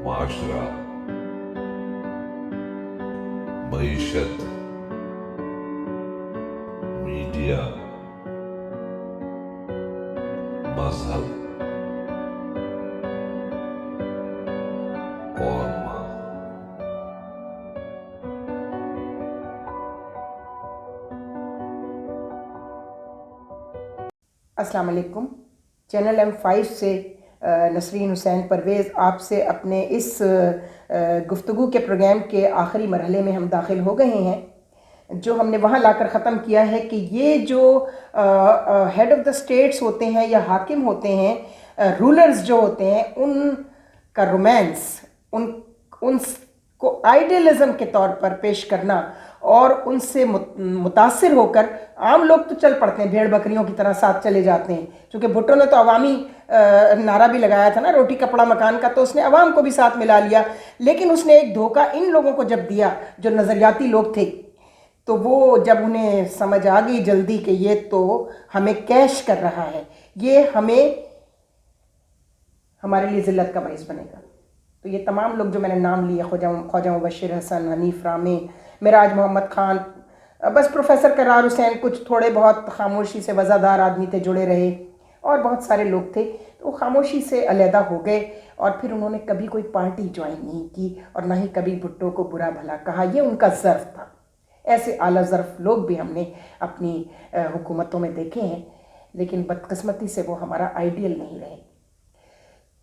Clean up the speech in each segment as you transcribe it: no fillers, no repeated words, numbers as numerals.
معاشرہ، معیشت، میڈیا، مذہب اور ماں۔ السلام علیکم۔ چینل M5 سے نسرین حسین پرویز آپ سے اپنے اس گفتگو کے پروگرام کے آخری مرحلے میں ہم داخل ہو گئے ہیں، جو ہم نے وہاں لا کر ختم کیا ہے کہ یہ جو ہیڈ آف دا اسٹیٹس ہوتے ہیں یا حاکم ہوتے ہیں، رولرز جو ہوتے ہیں، ان کا رومانس، ان کو آئیڈیلزم کے طور پر پیش کرنا اور ان سے متاثر ہو کر عام لوگ تو چل پڑتے ہیں، بھیڑ بکریوں کی طرح ساتھ چلے جاتے ہیں، چونکہ بھٹو نے تو عوامی نعرہ بھی لگایا تھا نا، روٹی کپڑا مکان کا، تو اس نے عوام کو بھی ساتھ ملا لیا، لیکن اس نے ایک دھوکہ ان لوگوں کو جب دیا جو نظریاتی لوگ تھے، تو وہ جب انہیں سمجھ آ گئی جلدی کہ یہ تو ہمیں کیش کر رہا ہے، یہ ہمارے لیے ذلت کا باعث بنے گا، تو یہ تمام لوگ جو میں نے نام لیے، خواجہ مبشر حسن، حنیف رامے، معراج محمد خان، بس پروفیسر کرار حسین، کچھ تھوڑے بہت خاموشی سے وزادار آدمی تھے جڑے رہے، اور بہت سارے لوگ تھے تو وہ خاموشی سے علیحدہ ہو گئے، اور پھر انہوں نے کبھی کوئی پارٹی جوائن نہیں کی اور نہ ہی کبھی بھٹو کو برا بھلا کہا، یہ ان کا ظرف تھا۔ ایسے اعلیٰ ظرف لوگ بھی ہم نے اپنی حکومتوں میں دیکھے ہیں، لیکن بدقسمتی سے وہ ہمارا آئیڈیل نہیں رہے۔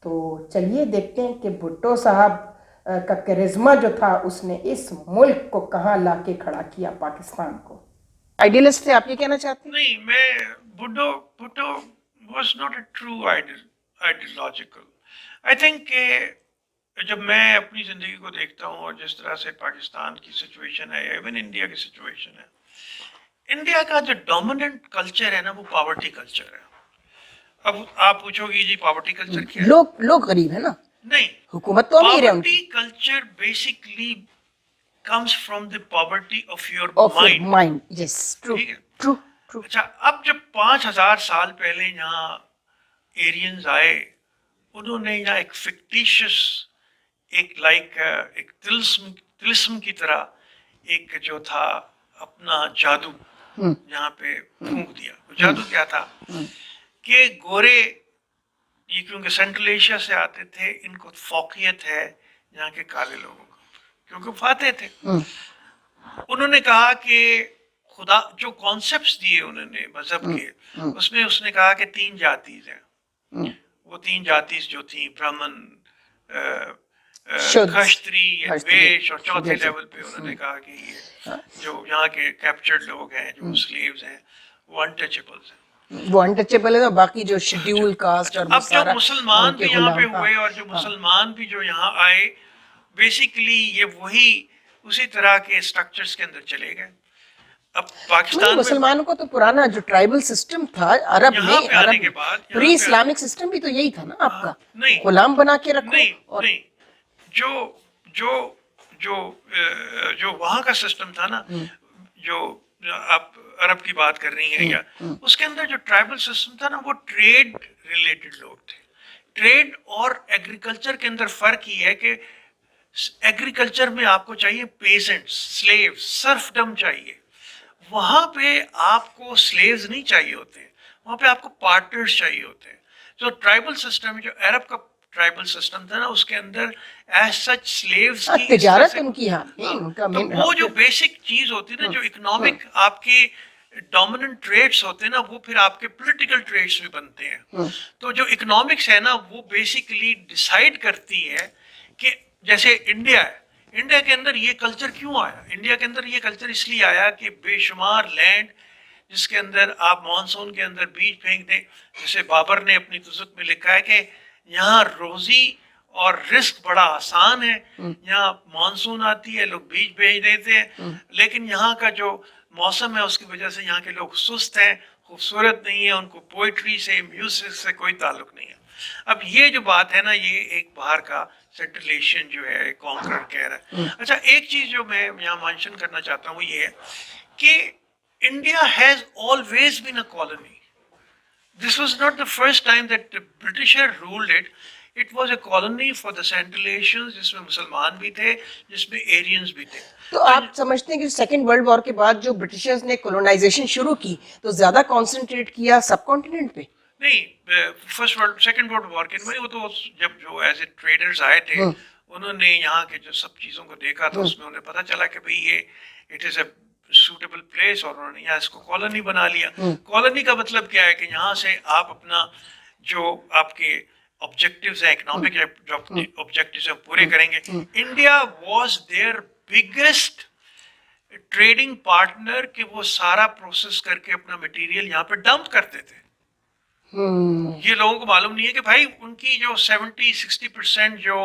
تو چلیے دیکھتے ہیں کہ بھٹو صاحب کا کرزما جو تھا اس نے اس ملک کو کہاں لا کے کھڑا کیا، پاکستان کو۔ آئیڈیلسٹ تھے آپ یہ کہنا چاہتے ہیں؟ نہیں، میں Bhutto was not a true ideological. I think کہ جب میں اپنی زندگی کو دیکھتا ہوں اور جس طرح سے پاکستان کی سچویشن ہے، ایون انڈیا کی سچویشن ہے، انڈیا کا جو ڈومیننٹ کلچر ہے نا، وہ پاورٹی کلچر ہے۔ اب آپ پوچھو گی جی پاورٹی کلچر کیا ہے؟ لوگ غریب ہیں نا، نہیں، حکومت تو امیر ہے ان کی۔ Poverty culture basically comes from the poverty of your mind. mind. Yes, true. ٹھیک ہے، True. اچھا اب جب 5,000 سال پہلے یہاں ایرینز آئے، انہوں نے یہاں ایک فکٹیشس، ایک طلسم کی طرح ایک جو تھا اپنا جادو یہاں پہ پھونک دیا۔ جادو کیا تھا کہ گورے، یہ کیونکہ سینٹرل ایشیا سے آتے تھے، ان کو فوقیت ہے یہاں کے کالے لوگوں کو، کیونکہ فاتح تھے۔ انہوں نے کہا کہ خدا جو کانسیپٹس دیے انہوں نے مذہب کے، اس نے کہا کہ 3 جاتیز ہیں۔ وہ 3 جاتیز جو تھیں، برہمن، کھشتری، ویش، اور چوتھے لیول پہ انہوں نے کہا کہ یہ جو یہاں کے کیپچرڈ لوگ ہیں، جو سلیوز ہیں، وہ انٹچیبلز ہیں، وہ انٹچیبل ہے، باقی جو شیڈیول کاسٹ اور اب جو مسلمان بھی یہاں پہ ہوئے اور جو مسلمان بھی جو یہاں آئے، بیسیکلی یہ وہی اسی طرح کے اسٹرکچرز کے اندر چلے گئے۔ اب پاکستان میں مسلمانوں کو تو پرانا جو ٹرائبل سسٹم تھا عرب میں، یہاں پہ آنے کے بعد پری اسلامک سسٹم بھی تو یہی تھا نا آپ کا، نہیں، غلام بنا کے رکھو۔ نہیں، جو وہاں کا سسٹم تھا نا، جو آپ عرب کی بات کر رہی ہیں، یا اس کے اندر جو ٹرائبل سسٹم تھا نا، وہ ٹریڈ ریلیٹڈ لوگ تھے۔ ٹریڈ اور ایگریکلچر کے اندر فرق یہ ہے کہ ایگریکلچر میں آپ کو چاہیے پیسنٹ، سلیو، سرفڈم چاہیے۔ وہاں پہ آپ کو سلیوز نہیں چاہیے ہوتے، وہاں پہ آپ کو پارٹنرز چاہیے ہوتے ہیں۔ جو ٹرائبل سسٹم، جو عرب کا ٹرائبل سسٹم تھا نا، اس کے اندر ایز سچ سلیوز کی تجارت ان کی، تو وہ جو بیسک چیز ہوتی ہے نا، جو اکنامک آپ کے ڈومیننٹ ٹریڈس ہوتے ہیں نا، وہ پھر آپ کے پولیٹیکل ٹریڈس بھی بنتے ہیں۔ تو جو اکنامکس ہے نا، وہ بیسیکلی ڈیسائیڈ کرتی ہے کہ جیسے انڈیا ہے، انڈیا کے اندر یہ کلچر کیوں آیا؟ انڈیا کے اندر یہ کلچر اس لیے آیا کہ بے شمار لینڈ جس کے اندر آپ مانسون کے اندر بیج پھینک دیں، جیسے بابر نے اپنی تزک میں لکھا ہے کہ یہاں روزی اور رزق بڑا آسان ہے، یہاں مانسون آتی ہے، لوگ بیج بھیج دیتے ہیں، لیکن یہاں کا جو موسم ہے اس کی وجہ سے یہاں کے لوگ سست ہیں، خوبصورت نہیں ہے، ان کو پوئٹری سے، میوزک سے کوئی تعلق نہیں ہے۔ اب یہ جو بات ہے نا، یہ ایک باہر کا سینٹرل ایشین جو ہے کانکرر کہہ رہا ہے۔ اچھا، ایک چیز جو میں یہاں مینشن کرنا چاہتا ہوں یہ ہے کہ India has always been a colony. This was not the first time that the British had ruled it. It was a colony for the Central Asians, جس میں مسلمان بھی تھے, جس میں ایرینز بھی تھے. تو آپ سمجھتے ہیں کہ سیکنڈ ورلڈ وار کے بعد جو برٹشرز نے کولونائزیشن شروع کی تو زیادہ کانسنٹریٹ کیا سب کانٹیننٹ پہ؟ نہیں, سیکنڈ ورلڈ وار کے وہ تو جب جو ایز اے ٹریڈرز آئے تھے انہوں نے یہاں کے جو سب چیزوں کو دیکھا تو اس میں انہیں پتہ چلا کہ بھئی یہ it is a suitable place, اور انہوں نے یہاں اس کو کالونی بنا لیا. کالونی کا مطلب کیا ہے کہ یہاں سے آپ اپنا جو آپ کے آبجیکٹیوز ہیں, اکنامک آبجیکٹیوز ہیں, پورے کریں گے. India was there biggest trading partner کہ وہ سارا پروسیس کر کے اپنا مٹیریل یہاں پہ ڈمپ کرتے تھے. یہ لوگوں کو معلوم نہیں ہے کہ بھائی ان کی جو 70-60% جو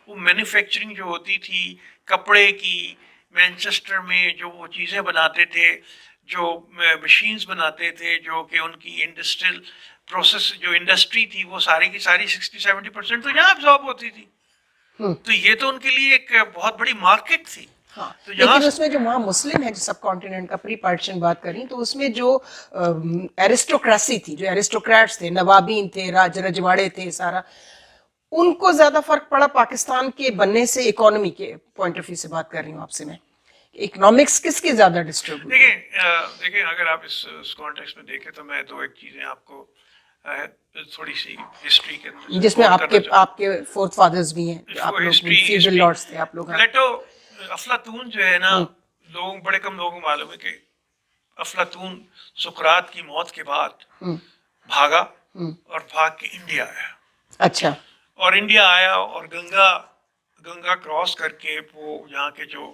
وہ مینوفیکچرنگ جو ہوتی تھی کپڑے کی, مینچسٹر میں جو وہ چیزیں بناتے تھے, جو مشینز بناتے تھے, جو کہ ان کی انڈسٹریل پروسیس جو انڈسٹری تھی وہ ساری کی ساری 60-70% تو یہاں ابزارب ہوتی تھی. تو یہ تو ان کے لیے ایک بہت بڑی مارکیٹ تھی. لیکن اس میں جو وہاں مسلم ہے جو سب کانٹیننٹ کا پری پارٹیشن بات کریں تو اس میں جو ایرسٹوکریسی تھی, جو ایرسٹوکریٹس تھے, نوابین تھے, رجواڑے تھے, سارا ان کو زیادہ فرق پڑا پاکستان کے بننے سے. اکانومی کے پوائنٹ آف ویو سے بات کر رہی ہوں آپ سے میں, اکنامکس کس کی زیادہ ڈسٹرب؟ دیکھیں اگر آپ اس کانٹیکس میں دیکھیں تو میں دو ایک چیزیں آپ کو تھوڑی سی ہسٹری کے اندر جس میں آپ کے فورتھ فادرز بھی ہیں, آپ لوگ فیوڈل لارڈز تھے آپ لوگ. افلاطون جو ہے نا, بڑے کم لوگوں کو معلوم ہے کہ افلاطون سقراط کی موت کے بعد بھاگا اور بھاگ کے انڈیا آیا. اچھا. اور انڈیا آیا اور گنگا کراس کر کے وہ یہاں کے جو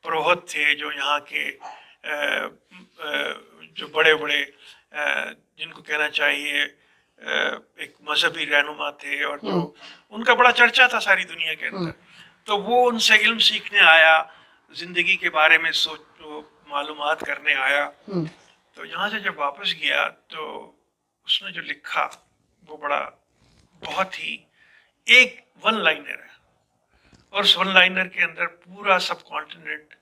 پروہت تھے, جو یہاں کے جو بڑے بڑے جن کو کہنا چاہیے ایک مذہبی رہنما تھے اور جو ان کا بڑا چرچا تھا ساری دنیا کے اندر, تو وہ ان سے علم سیکھنے آیا, زندگی کے بارے میں معلومات کرنے آیا. تو یہاں سے جب واپس گیا تو اس نے جو لکھا وہ بہت ہی ایک ون لائنر ہے, اور اس ون لائنر کے اندر پورا سب کانٹیننٹ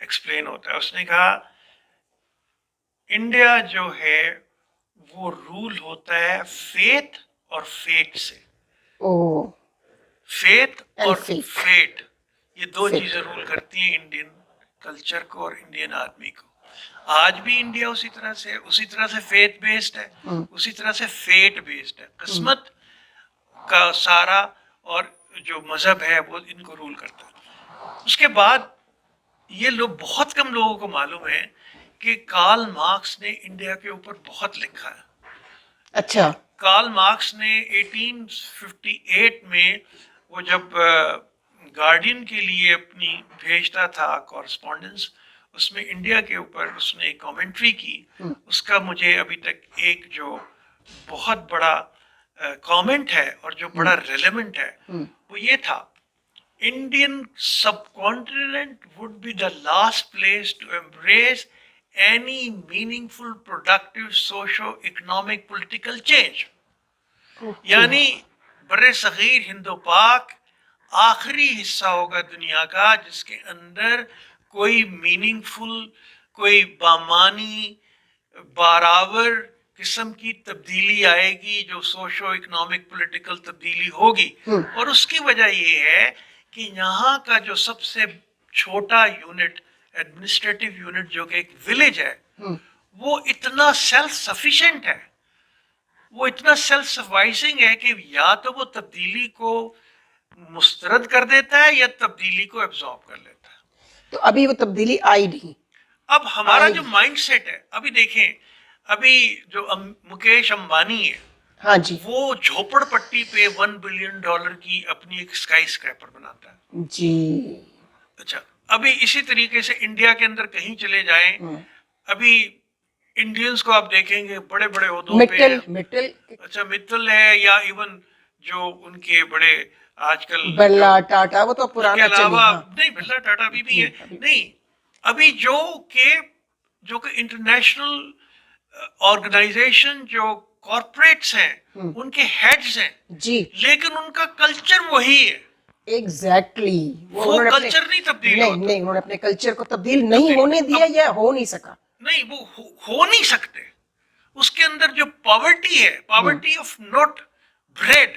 ایکسپلین ہوتا ہے. اس نے کہا انڈیا جو ہے وہ رول ہوتا ہے فیتھ اور فیٹ سے. فیتھ اور فیٹ, یہ دو چیزیں رول کرتی ہیں انڈین کلچر کو اور انڈین آدمی کو. آج بھی انڈیا اسی طرح سے فیتھ بیسڈ ہے, اسی طرح سے فیٹ بیسڈ ہے. قسمت کا سارا اور جو مذہب ہے وہ ان کو رول کرتا ہے. اس کے بعد یہ بہت کم لوگوں کو معلوم ہے کہ کارل مارکس نے انڈیا کے اوپر بہت لکھا ہے. اچھا. کارل مارکس نے 1858 میں وہ جب گارڈین کے لیے اپنی بھیجتا تھا کورسپونڈنس, اس میں انڈیا کے اوپر اس نے ایک کامنٹری کی. اس کا مجھے ابھی تک ایک جو بہت بڑا کامنٹ ہے اور جو بڑا ریلیونٹ ہے وہ یہ تھا, Indian sub continent would be the last place to embrace any meaningful, productive, socio-economic, political change. یعنی بر صغیر ہند و پاک آخری حصہ ہوگا دنیا کا جس کے اندر کوئی میننگ فل, کوئی بامانی باراور قسم کی تبدیلی آئے گی, جو سوشو اکنامک پولیٹیکل تبدیلی ہوگی. اور اس کی وجہ یہ ہے کہ یہاں کا جو سب سے چھوٹا یونٹ, ایڈمنسٹریٹو یونٹ, جو کہ ایک ولیج ہے, وہ اتنا سیلف سفیشینٹ ہے, وہ اتنا سیلف سفائسنگ ہے کہ یا تو وہ تبدیلی کو مسترد کر دیتا ہے یا تبدیلی کو ایبزارب کر لیتا ہے. تو ابھی وہ تبدیلی آئی نہیں. اب ہمارا جو مائنڈ سیٹ ہے, ابھی دیکھیں, ابھی جو مکیش امبانی ہے, ہاں جی, وہ جھوپڑ پٹی پہ $1 بلین کی اپنی ایک اسکائی اسکریپر بناتا ہے جی. اچھا, ابھی اسی طریقے سے انڈیا کے اندر کہیں چلے جائیں, ابھی انڈینز کو آپ دیکھیں گے بڑے بڑے عہدوں پہ, اچھا متل ہے, یا ایون جو ان کے بڑے آج کل برلا ٹاٹا, وہ تو پرانا علاوہ نہیں, برلا ٹاٹا بھی ہے نہیں, ابھی جو کہ انٹرنیشنل آرگنائزیشن جو کارپوریٹس ہیں ان کے ہیڈز ہیں جی, لیکن ان کا کلچر وہی ہے. ایگزیکٹلی, وہ کلچر نہیں تبدیل ہوتا. نہیں, انہوں نے اپنے کلچر کو تبدیل نہیں ہونے دیا یا ہو نہیں سکا. نہیں, وہ ہو نہیں سکتے. اس کے اندر جو پاورٹی ہے, poverty of not bread,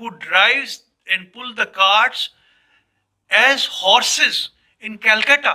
who drives and pull the carts as horses in Calcutta,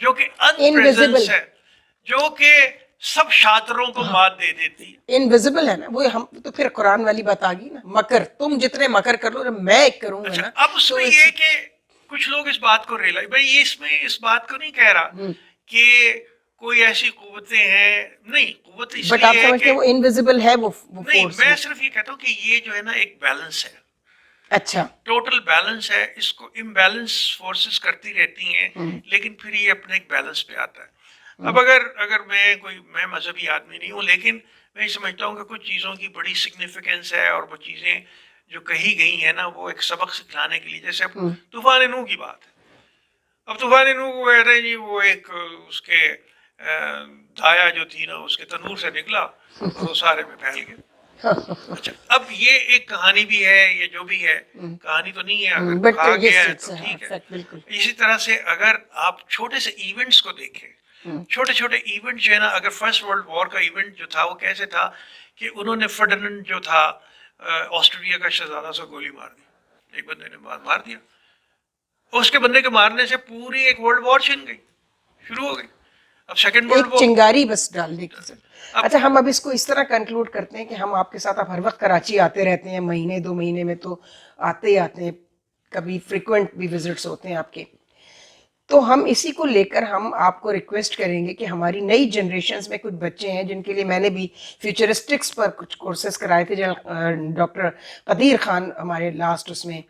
جو کہ انپریزنس ہے، جو کہ سب شاطروں کو مات دے دیتی ہے، انویزیبل ہے نا وہ. ہم تو پھر قرآن والی بات آ گئی نا، مکر تم جتنے مکر کر لو میں ایک کروں گا نا. اب اس میں یہ کہ کچھ لوگ اس بات کو ریلائز، بھائی اس بات کو نہیں کہہ رہا کہ کوئی ایسی قوتیں ہیں، نہیں، قوت اس بٹ آپ لیے ہے سمجھتے کہ ہیں وہ انویزیبل ہے وہ نہیں، فورس. میں صرف یہ کہتا ہوں کہ یہ جو ہے نا ایک بیلنس ہے، اچھا ٹوٹل بیلنس ہے. اس کو امبیلنس فورسز کرتی رہتی ہیں، لیکن پھر یہ اپنے ایک بیلنس پہ آتا ہے. اب اگر میں مذہبی آدمی نہیں ہوں، لیکن میں سمجھتا ہوں کہ کچھ چیزوں کی بڑی سگنیفیکینس ہے، اور وہ چیزیں جو کہی گئی ہیں نا وہ ایک سبق سکھلانے کے لیے. جیسے اب طوفان نوح کی بات ہے. اب طوفان نوح کو کہہ رہے ہیں جی وہ ایک اس کے دایا جو تھی نا اس کے تنور سے نکلا اور وہ سارے میں پھیل گئے. اچھا، اب یہ ایک کہانی بھی ہے، یہ جو بھی ہے کہانی تو نہیں ہے، اگر کہا گیا ہے تو ٹھیک ہے. اسی طرح سے اگر آپ چھوٹے سے ایونٹس کو دیکھیں، چھوٹے چھوٹے ایونٹ جو ہے نا، اگر فرسٹ ورلڈ وار کا ایونٹ جو تھا وہ کیسے تھا کہ انہوں نے فرڈیننڈ جو تھا آسٹریلیا کا شہزادہ سے گولی مار دی، ایک بندے نے مار دیا، اس کے بندے کے مارنے سے پوری ایک ورلڈ وار چھن گئی، شروع ہو گئی. اب سیکنڈ ورلڈ وار چنگاری بس ڈالنے کی. اچھا ہم اب اس کو اس طرح کنکلوڈ کرتے ہیں کہ ہم آپ کے ساتھ اب ہر وقت کراچی آتے رہتے ہیں، مہینے 2 مہینے میں تو آتے ہی آتے ہیں، کبھی فریکوینٹ بھی وزٹس ہوتے ہیں آپ کے. تو ہم اسی کو لے کر ہم آپ کو ریکویسٹ کریں گے کہ ہماری نئی جنریشنز میں کچھ بچے ہیں جن کے لیے میں نے بھی فیوچرسٹکس پر کچھ کورسز کرائے تھے. ڈاکٹر قدیر خان ہمارے لاسٹ اس میں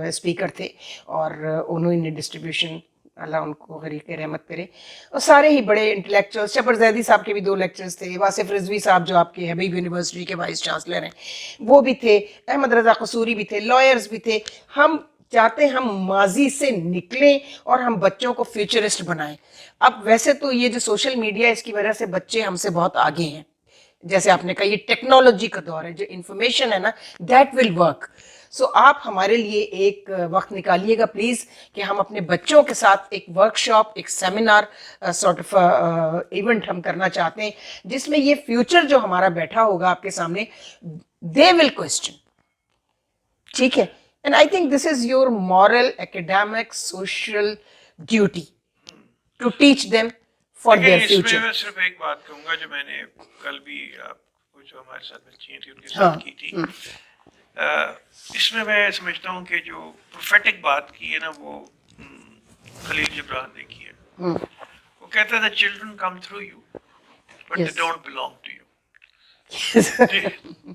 اسپیکر تھے، اور انہوں نے ڈسٹریبیوشن، اللہ ان کو غریق رحمت کرے. اور سارے ہی بڑے انٹلیکچوئل، شبر زیدی صاحب کے بھی 2 لیکچرز تھے، واصف رضوی صاحب جو آپ کے حبیب یونیورسٹی کے وائس چانسلر ہیں وہ بھی تھے، احمد رضا قصوری بھی تھے، لائرز بھی تھے. ہم چاہتے ہیں ہم ماضی سے نکلیں اور ہم بچوں کو فیوچرسٹ بنائیں. اب ویسے تو یہ جو سوشل میڈیا اس کی وجہ سے بچے ہم سے بہت آگے ہیں، جیسے آپ نے کہا یہ ٹیکنالوجی کا دور ہے، جو انفارمیشن ہے نا دیٹ ول ورک. سو آپ ہمارے لیے ایک وقت نکالیے گا پلیز کہ ہم اپنے بچوں کے ساتھ ایک ورک شاپ، ایک سیمینار سارٹ آف ایونٹ ہم کرنا چاہتے ہیں، جس میں یہ فیوچر جو ہمارا بیٹھا ہوگا آپ کے سامنے دے ول کوسچن. ٹھیک ہے؟ And I think this is your moral, academic, social duty to teach them for their us future. میں صرف ایک بات کہوں گا جو میں نے کل بھی آپ کو جو ہمارے ساتھ بچیاں تھیں ان کے ساتھ کی تھی. اس میں میں سمجھتا ہوں کہ جو پروفیٹک بات کی ہے نا وہ خلیل جبران نے کی ہے. وہ کہتا تھا children come through you but they don't belong to you.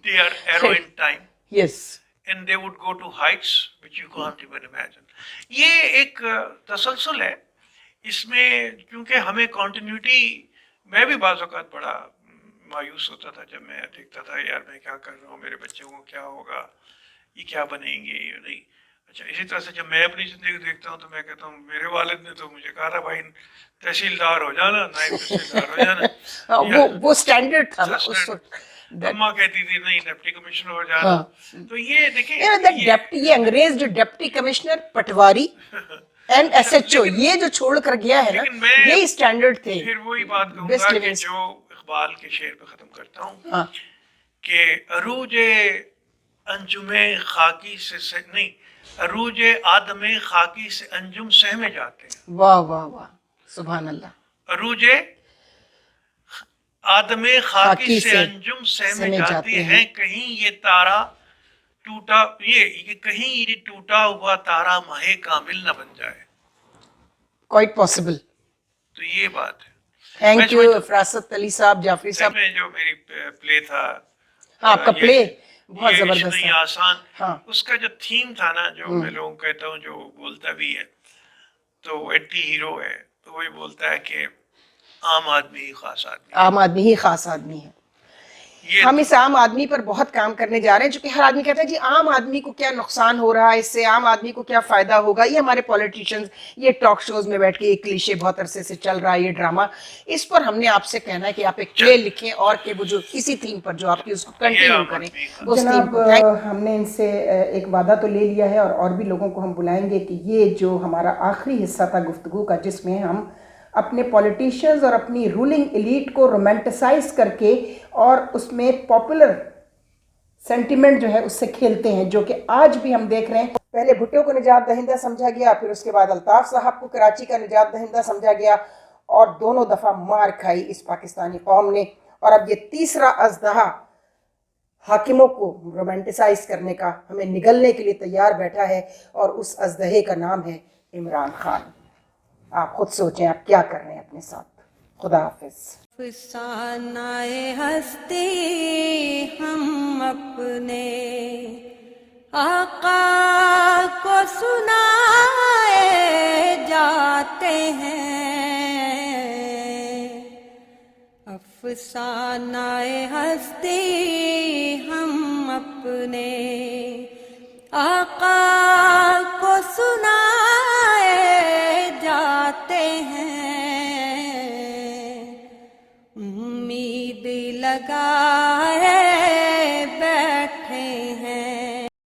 They are arrow in time. Yes. And they would go to heights which you can't even imagine. یہ ایک تسلسل ہے اس میں، کیونکہ ہمیں کنٹینیوٹی، میں بھی بعض اوقات بڑا مایوس ہوتا تھا جب میں دیکھتا تھا یار میں کیا کر رہا ہوں، میرے بچوں کو کیا ہوگا، یہ کیا بنیں گے یہ نہیں. اچھا اسی طرح سے جب میں اپنی زندگی دیکھتا ہوں تو میں کہتا ہوں میرے والد نے تو مجھے کہا تھا بھائی تحصیلدار ہو جانا، نائب تحصیلدار ہو جانا، وہ اسٹینڈرڈ تھا نا اس وقت. اماں کہتی تھی نہیں ڈپٹی کمشنر ہو جانا. تو یہ دیکھیں یہ انگریز جو deputy commissioner, patwari and S H O یہ جو چھوڑ کر گیا ہے نا یہی اسٹینڈرڈ تھے. پھر وہی بات کہوں گا کہ جو اقبال کے شعر پہ ختم کرتا ہوں کہ عروج انجم خاکی سے نہیں، عروج آدم خاکی سے انجم سہمے جاتے ہیں. واہ واہ واہ، سبحان اللہ. عروج آدم خاکی سے انجم سہمے جاتے ہیں، کہیں یہ تارا ٹوٹا، یہ کہیں یہ ٹوٹا ہوا تارا ماہ کامل نہ بن جائے. Quite possible. تو یہ بات ہے. تھینک یو فراست علی صاحب، جعفری صاحب. میں جو میری پلے تھا، آپ کا پلے بہت زبردست نہیں ہے. آسان، اس کا جو تھیم تھا نا، جو میں لوگوں کو کہتا ہوں جو بولتا بھی ہے تو اینٹی ہیرو ہے، تو وہی بولتا ہے کہ عام آدمی ہی خاص آدمی، عام آدمی ہی خاص آدمی ہے. ہم اس عام آدمی پر بہت کام کرنے جا رہے ہیں، چونکہ ہر آدمی کہتا ہے جی عام آدمی کو کیا نقصان ہو رہا ہے اس سے، عام آدمی کو کیا فائدہ ہوگا. یہ ہمارے پولیٹیشنز یہ ٹاک شوز میں بیٹھ کے یہ کلیشے بہت عرصے سے چل رہا ہے، یہ ڈرامہ. اس پر ہم نے آپ سے کہنا ہے کہ آپ ایک پلے لکھیں اور کہ وہ جو اسی تھیم پر جو آپ کی اس کو کنٹینیو کریں. جناب ہم نے ان سے ایک وعدہ تو لے لیا ہے، اور بھی لوگوں کو ہم بلائیں گے کہ یہ جو ہمارا آخری حصہ تھا گفتگو کا، جس میں ہم اپنے پولیٹیشنز اور اپنی رولنگ ایلیٹ کو رومانٹیسائز کر کے اور اس میں پاپولر سینٹیمنٹ جو ہے اس سے کھیلتے ہیں، جو کہ آج بھی ہم دیکھ رہے ہیں پہلے بھٹو کو نجات دہندہ سمجھا گیا، پھر اس کے بعد الطاف صاحب کو کراچی کا نجات دہندہ سمجھا گیا، اور دونوں دفعہ مار کھائی اس پاکستانی قوم نے. اور اب یہ تیسرا اژدہا حاکموں کو رومانٹیسائز کرنے کا، ہمیں نگلنے کے لیے تیار بیٹھا ہے، اور اس اژدہے کا نام ہے عمران خان. آپ خود سوچیں آپ کیا کر رہے ہیں اپنے ساتھ. خدا حافظ. افسانۂ ہستی ہم اپنے آقا کو سنائے جاتے ہیں، افسانۂ ہستی ہم اپنے آقا